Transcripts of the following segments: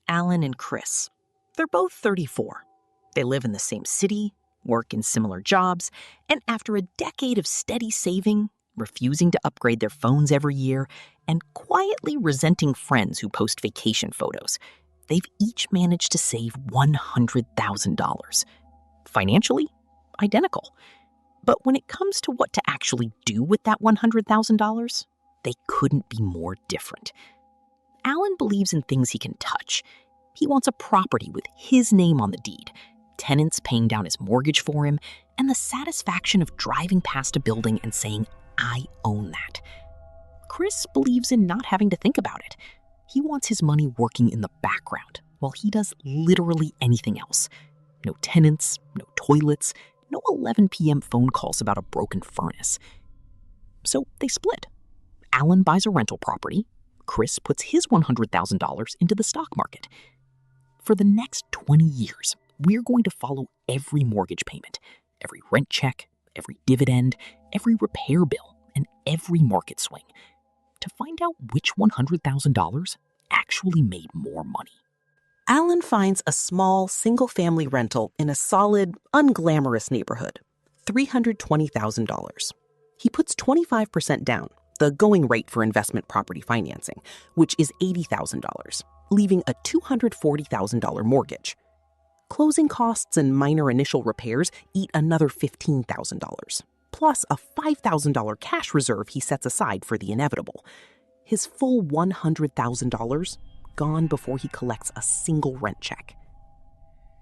Alan and Chris. They're both 34. They live in the same city, work in similar jobs, and after a decade of steady saving, refusing to upgrade their phones every year, and quietly resenting friends who post vacation photos, they've each managed to save $100,000. Financially, identical. But when it comes to what to actually do with that $100,000, they couldn't be more different. Alan believes in things he can touch. He wants a property with his name on the deed, tenants paying down his mortgage for him, and the satisfaction of driving past a building and saying, "I own that." Chris believes in not having to think about it. He wants his money working in the background while he does literally anything else. No tenants, no toilets, no 11 p.m. phone calls about a broken furnace. So they split. Alan buys a rental property. Chris puts his $100,000 into the stock market. For the next 20 years, we're going to follow every mortgage payment, every rent check, every dividend, every repair bill, and every market swing to find out which $100,000 actually made more money. Alan finds a small, single-family rental in a solid, unglamorous neighborhood, $320,000. He puts 25% down, the going rate for investment property financing, which is $80,000, leaving a $240,000 mortgage. Closing costs and minor initial repairs eat another $15,000, plus a $5,000 cash reserve he sets aside for the inevitable. His full $100,000 gone before he collects a single rent check.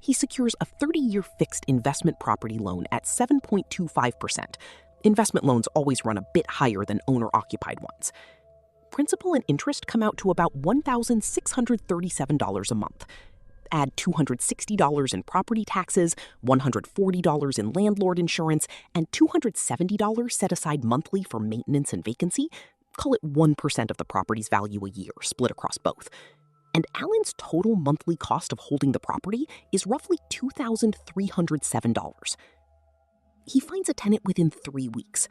He secures a 30-year fixed investment property loan at 7.25%. Investment loans always run a bit higher than owner-occupied ones. Principal and interest come out to about $1,637 a month. Add $260 in property taxes, $140 in landlord insurance, and $270 set aside monthly for maintenance and vacancy. Call it 1% of the property's value a year, split across both. And Alan's total monthly cost of holding the property is roughly $2,307. He finds a tenant within 3 weeks.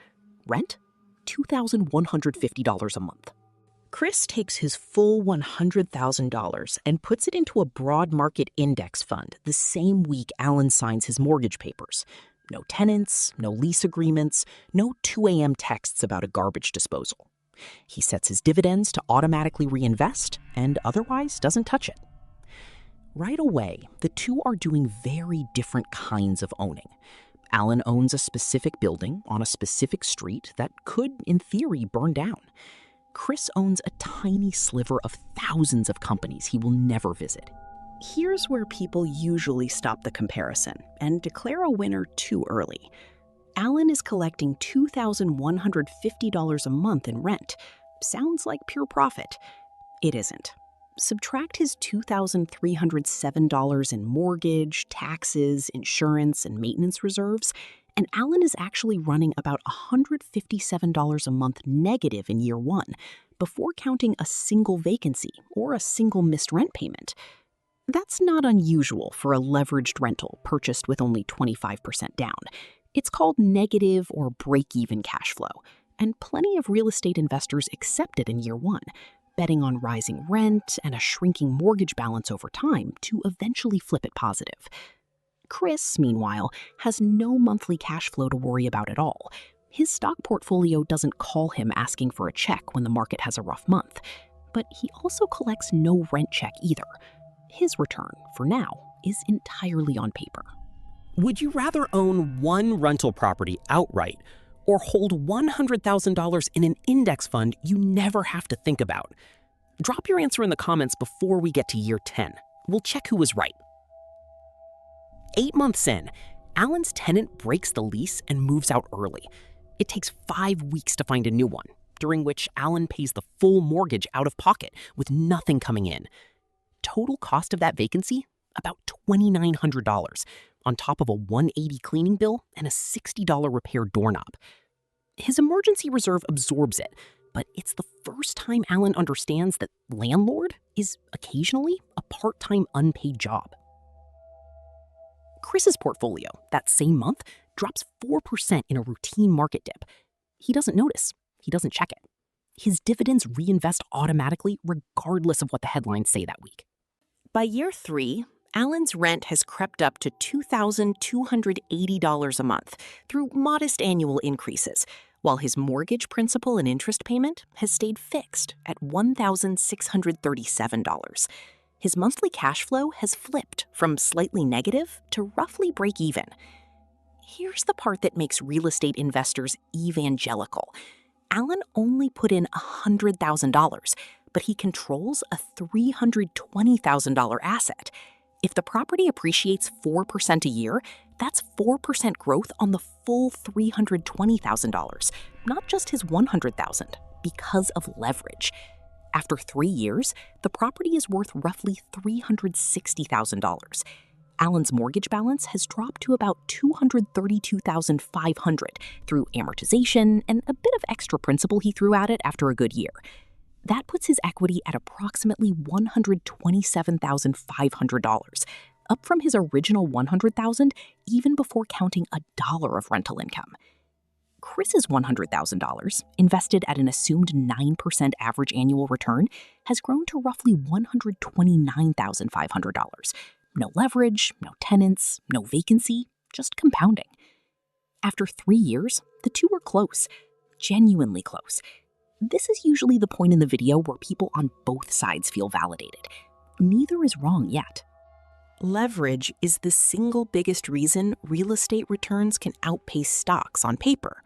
Rent? $2,150 a month. Chris takes his full $100,000 and puts it into a broad market index fund the same week Alan signs his mortgage papers. No tenants, no lease agreements, no 2 a.m. texts about a garbage disposal. He sets his dividends to automatically reinvest and otherwise doesn't touch it. Right away, the two are doing very different kinds of owning. Alan owns a specific building on a specific street that could, in theory, burn down. Chris owns a tiny sliver of thousands of companies he will never visit. Here's where people usually stop the comparison and declare a winner too early. Alan is collecting $2,150 a month in rent. Sounds like pure profit. It isn't. Subtract his $2,307 in mortgage, taxes, insurance, and maintenance reserves, and Alan is actually running about $157 a month negative in year one, before counting a single vacancy or a single missed rent payment. That's not unusual for a leveraged rental purchased with only 25% down. It's called negative or break-even cash flow, and plenty of real estate investors accept it in year one, betting on rising rent and a shrinking mortgage balance over time to eventually flip it positive. Chris, meanwhile, has no monthly cash flow to worry about at all. His stock portfolio doesn't call him asking for a check when the market has a rough month, but he also collects no rent check either. His return, for now, is entirely on paper. Would you rather own one rental property outright or hold $100,000 in an index fund you never have to think about? Drop your answer in the comments before we get to year 10. We'll check who was right. 8 months in, Alan's tenant breaks the lease and moves out early. It takes 5 weeks to find a new one, during which Alan pays the full mortgage out of pocket with nothing coming in. Total cost of that vacancy? About $2,900, on top of a $180 cleaning bill and a $60 repair doorknob. His emergency reserve absorbs it, but it's the first time Alan understands that Landlord is occasionally a part-time unpaid job. Chris's portfolio, that same month, drops 4% in a routine market dip. He doesn't notice. He doesn't check it. His dividends reinvest automatically regardless of what the headlines say that week. By year 3, Alan's rent has crept up to $2,280 a month through modest annual increases, while his mortgage principal and interest payment has stayed fixed at $1,637. His monthly cash flow has flipped from slightly negative to roughly break even. Here's the part that makes real estate investors evangelical. Alan only put in $100,000, but he controls a $320,000 asset. If the property appreciates 4% a year, that's 4% growth on the full $320,000, not just his $100,000, because of leverage. After 3 years, the property is worth roughly $360,000. Alan's mortgage balance has dropped to about $232,500 through amortization and a bit of extra principal he threw at it after a good year. That puts his equity at approximately $127,500, up from his original $100,000 even before counting $1 of rental income. Chris's $100,000, invested at an assumed 9% average annual return, has grown to roughly $129,500. No leverage, no tenants, no vacancy, just compounding. After 3 years, the two are close, genuinely close. This is usually the point in the video where people on both sides feel validated. Neither is wrong yet. Leverage is the single biggest reason real estate returns can outpace stocks on paper.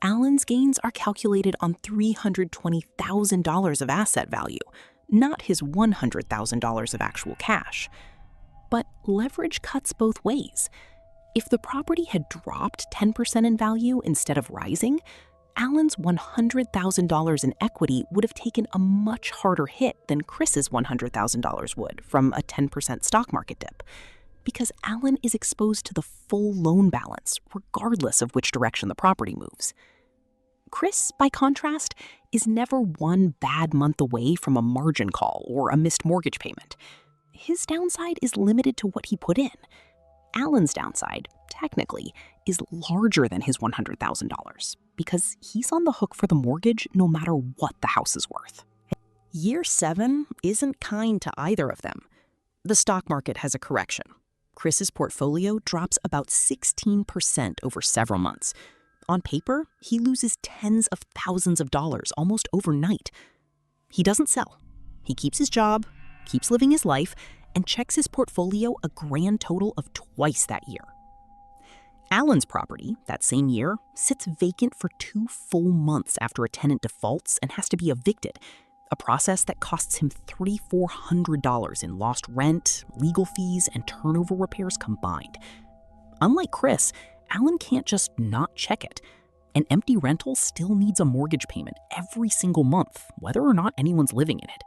Alan's gains are calculated on $320,000 of asset value, not his $100,000 of actual cash. But leverage cuts both ways. If the property had dropped 10% in value instead of rising, Alan's $100,000 in equity would have taken a much harder hit than Chris's $100,000 would from a 10% stock market dip, because Alan is exposed to the full loan balance regardless of which direction the property moves. Chris, by contrast, is never one bad month away from a margin call or a missed mortgage payment. His downside is limited to what he put in. Alan's downside, technically, is larger than his $100,000 because he's on the hook for the mortgage no matter what the house is worth. Year 7 isn't kind to either of them. The stock market has a correction. Chris's portfolio drops about 16% over several months. On paper, he loses tens of thousands of dollars almost overnight. He doesn't sell. He keeps his job, keeps living his life, and checks his portfolio a grand total of twice that year. Alan's property, that same year, sits vacant for 2 full months after a tenant defaults and has to be evicted, a process that costs him $3,400 in lost rent, legal fees, and turnover repairs combined. Unlike Chris, Alan can't just not check it. An empty rental still needs a mortgage payment every single month, whether or not anyone's living in it.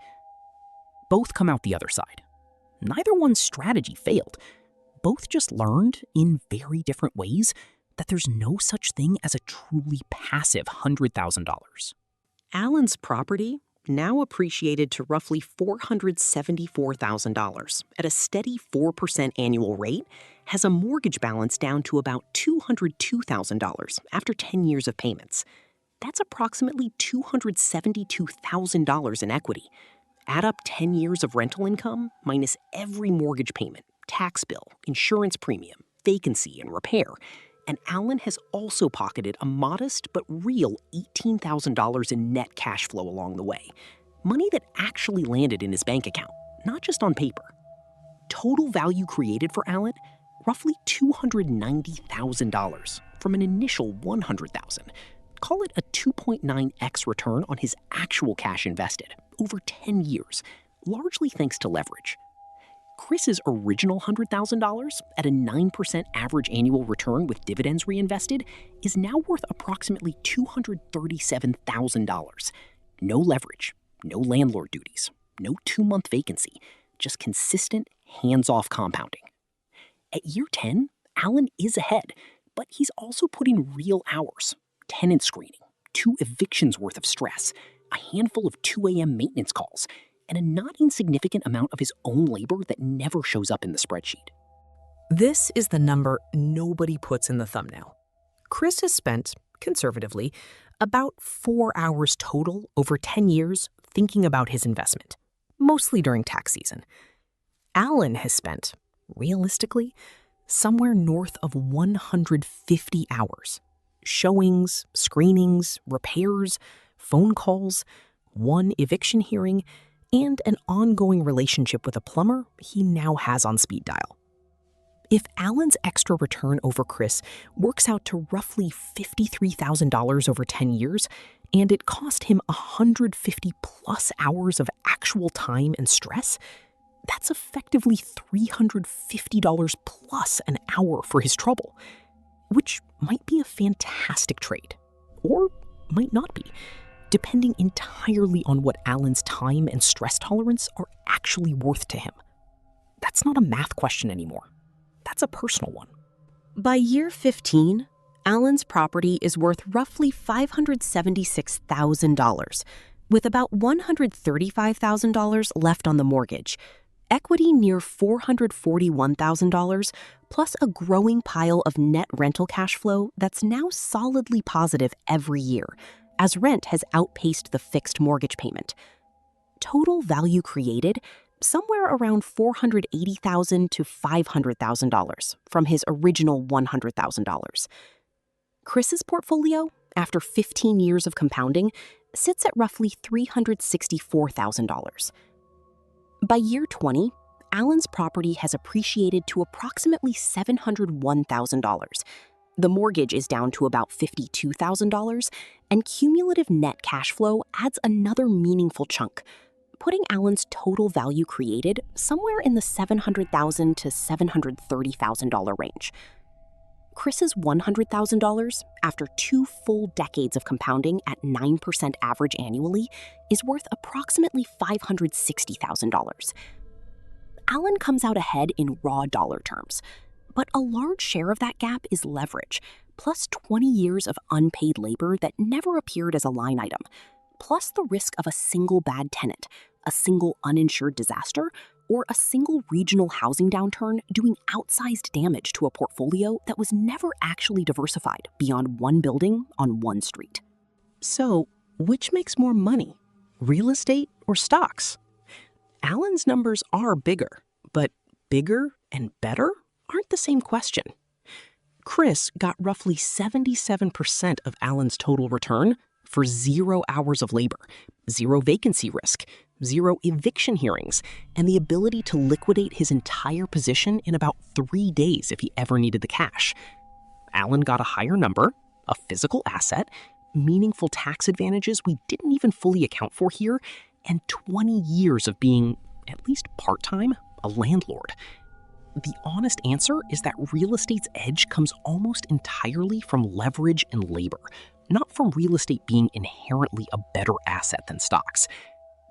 Both come out the other side. Neither one's strategy failed. Both just learned, in very different ways, that there's no such thing as a truly passive $100,000. Alan's property, now appreciated to roughly $474,000 at a steady 4% annual rate, has a mortgage balance down to about $202,000 after 10 years of payments. That's approximately $272,000 in equity. Add up 10 years of rental income minus every mortgage payment, tax bill, insurance premium, vacancy, and repair, and Alan has also pocketed a modest but real $18,000 in net cash flow along the way. Money that actually landed in his bank account, not just on paper. Total value created for Alan, roughly $290,000 from an initial $100,000. Call it a 2.9x return on his actual cash invested over 10 years, largely thanks to leverage. Chris's original $100,000 at a 9% average annual return with dividends reinvested is now worth approximately $237,000. No leverage, no landlord duties, no 2-month vacancy, just consistent, hands-off compounding. At year 10, Alan is ahead, but he's also put in real hours, tenant screening, 2 evictions worth of stress, a handful of 2 a.m. maintenance calls, and a not insignificant amount of his own labor that never shows up in the spreadsheet. This is the number nobody puts in the thumbnail. Chris has spent, conservatively, about 4 hours total over 10 years thinking about his investment, mostly during tax season. Alan has spent, realistically, somewhere north of 150 hours. Showings, screenings, repairs, phone calls, one eviction hearing, and an ongoing relationship with a plumber he now has on speed dial. If Alan's extra return over Chris works out to roughly $53,000 over 10 years, and it cost him 150 plus hours of actual time and stress, that's effectively $350 plus an hour for his trouble, which might be a fantastic trade, or might not be, depending entirely on what Alan's time and stress tolerance are actually worth to him. That's not a math question anymore. That's a personal one. By year 15, Alan's property is worth roughly $576,000, with about $135,000 left on the mortgage, equity near $441,000, plus a growing pile of net rental cash flow that's now solidly positive every year, as rent has outpaced the fixed mortgage payment. Total value created somewhere around $480,000 to $500,000 from his original $100,000. Chris's portfolio, after 15 years of compounding, sits at roughly $364,000. By year 20, Alan's property has appreciated to approximately $701,000. The mortgage is down to about $52,000, and cumulative net cash flow adds another meaningful chunk, putting Alan's total value created somewhere in the $700,000 to $730,000 range. Chris's $100,000, after 2 full decades of compounding at 9% average annually, is worth approximately $560,000. Alan comes out ahead in raw dollar terms, but a large share of that gap is leverage, plus 20 years of unpaid labor that never appeared as a line item, plus the risk of a single bad tenant, a single uninsured disaster, or a single regional housing downturn doing outsized damage to a portfolio that was never actually diversified beyond one building on one street. So, which makes more money, real estate or stocks? Alan's numbers are bigger, but bigger and better aren't the same question. Chris got roughly 77% of Alan's total return for 0 hours of labor, 0 vacancy risk, 0 eviction hearings, and the ability to liquidate his entire position in about 3 days if he ever needed the cash. Alan got a higher number, a physical asset, meaningful tax advantages we didn't even fully account for here, and 20 years of being, at least part-time, a landlord. The honest answer is that real estate's edge comes almost entirely from leverage and labor, not from real estate being inherently a better asset than stocks.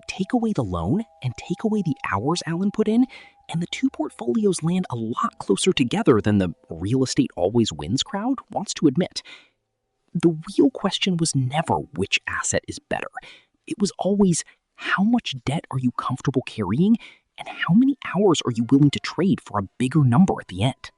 Take away the loan and take away the hours Alan put in, and the two portfolios land a lot closer together than the real estate always wins crowd wants to admit. The real question was never which asset is better. It was always, how much debt are you comfortable carrying, and how many hours are you willing to trade for a bigger number at the end?